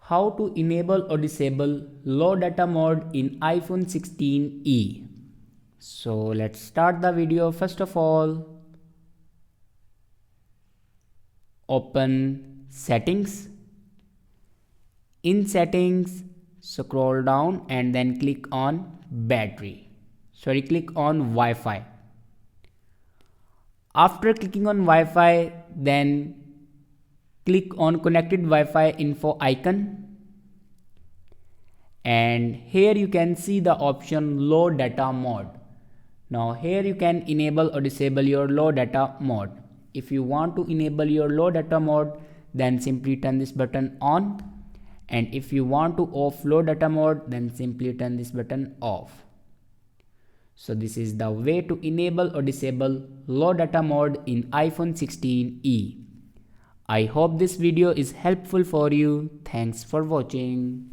How to enable or disable low data mode in iPhone 16e. So let's start the video. First of all, open settings. In settings, scroll down and then click on click on Wi-Fi. After clicking on Wi-Fi, then click on connected Wi-Fi info icon, and here you can see the option low data mode. Now here you can enable or disable your low data mode. If you want to enable your low data mode, then simply turn this button on, and if you want to off low data mode, then simply turn this button off. So this is the way to enable or disable low data mode in iPhone 16e. I hope this video is helpful for you. Thanks for watching.